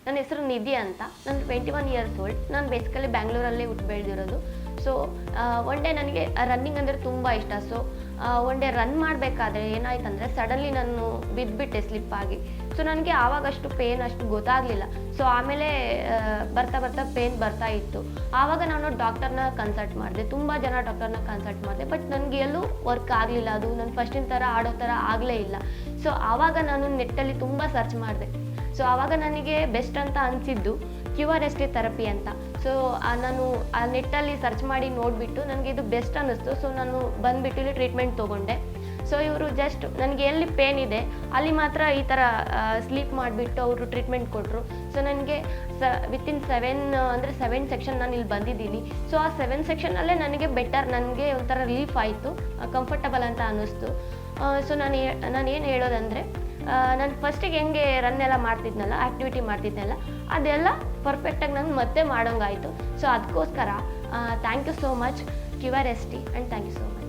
ನನ್ನ ಹೆಸರು ನಿಧಿ ಅಂತ. ನಾನು 21 ಇಯರ್ಸ್ ಓಲ್ಡ್. ನಾನು ಬೇಸಿಕಲಿ ಬ್ಯಾಂಗ್ಳೂರಲ್ಲೇ ಹುಟ್ಟು ಬೆಳೆದಿರೋದು. ಸೊ ಒನ್ ಡೇ ನನಗೆ ರನ್ನಿಂಗ್ ಅಂದರೆ ತುಂಬ ಇಷ್ಟ. ಸೊ ಒನ್ ಡೇ ರನ್ ಮಾಡಬೇಕಾದ್ರೆ ಏನಾಯ್ತಂದರೆ ಸಡನ್ಲಿ ನಾನು ಬಿದ್ದುಬಿಟ್ಟೆ ಸ್ಲಿಪ್ಪಾಗಿ. ಸೊ ನನಗೆ ಆವಾಗಷ್ಟು ಪೇನ್ ಅಷ್ಟು ಗೊತ್ತಾಗಲಿಲ್ಲ. ಸೊ ಆಮೇಲೆ ಬರ್ತಾ ಬರ್ತಾ ಪೇನ್ ಬರ್ತಾ ಇತ್ತು. ಆವಾಗ ನಾನು ಡಾಕ್ಟರ್ನ ಕನ್ಸಲ್ಟ್ ಮಾಡಿದೆ, ತುಂಬ ಜನ ಡಾಕ್ಟರ್ನ ಕನ್ಸಲ್ಟ್ ಮಾಡಿದೆ. ಬಟ್ ನನಗೆ ಎಲ್ಲೂ ವರ್ಕ್ ಆಗಲಿಲ್ಲ. ಅದು ನಾನು ಫಸ್ಟಿನ ಥರ ಆಡೋ ಥರ ಆಗಲೇ ಇಲ್ಲ. ಸೊ ಆವಾಗ ನಾನು ನೆಟ್ಟಲ್ಲಿ ತುಂಬ ಸರ್ಚ್ ಮಾಡಿದೆ. ಸೊ ಆವಾಗ ನನಗೆ ಬೆಸ್ಟ್ ಅಂತ ಅನಿಸಿದ್ದು QRST ಥೆರಪಿ ಅಂತ. ಸೊ ನಾನು ಆ ನೆಟ್ಟಲ್ಲಿ ಸರ್ಚ್ ಮಾಡಿ ನೋಡಿಬಿಟ್ಟು ನನಗೆ ಇದು ಬೆಸ್ಟ್ ಅನ್ನಿಸ್ತು. ಸೊ ನಾನು ಬಂದುಬಿಟ್ಟು ಇಲ್ಲಿ ಟ್ರೀಟ್ಮೆಂಟ್ ತೊಗೊಂಡೆ. ಸೊ ಇವರು ಜಸ್ಟ್ ನನಗೆ ಎಲ್ಲಿ ಪೇನ್ ಇದೆ ಅಲ್ಲಿ ಮಾತ್ರ ಈ ಥರ ಸ್ಲೀಪ್ ಮಾಡಿಬಿಟ್ಟು ಅವರು ಟ್ರೀಟ್ಮೆಂಟ್ ಕೊಟ್ಟರು. ಸೊ ನನಗೆ ವಿತಿನ್ 7 ಸೆಕ್ಷನ್ ನಾನು ಇಲ್ಲಿ ಬಂದಿದ್ದೀನಿ. ಸೊ ಆ 7 ಸೆಕ್ಷನಲ್ಲೇ ನನಗೆ ಬೆಟರ್, ನನಗೆ ಒಂಥರ ರಿಲೀಫ್ ಆಯಿತು, ಕಂಫರ್ಟಬಲ್ ಅಂತ ಅನ್ನಿಸ್ತು. ಸೊ ನಾನು ಏನು ಹೇಳೋದಂದರೆ, ನಾನು ಫಸ್ಟಿಗೆ ಹೆಂಗೆ ರನ್ ಎಲ್ಲ ಮಾಡ್ತಿದ್ನಲ್ಲ, ಆ್ಯಕ್ಟಿವಿಟಿ ಮಾಡ್ತಿದ್ನಲ್ಲ, ಅದೆಲ್ಲ ಪರ್ಫೆಕ್ಟಾಗಿ ನಾನು ಮತ್ತೆ ಮಾಡೋಂಗಾಯಿತು. ಸೊ ಅದಕ್ಕೋಸ್ಕರ thank you so much QRST and thank you so much.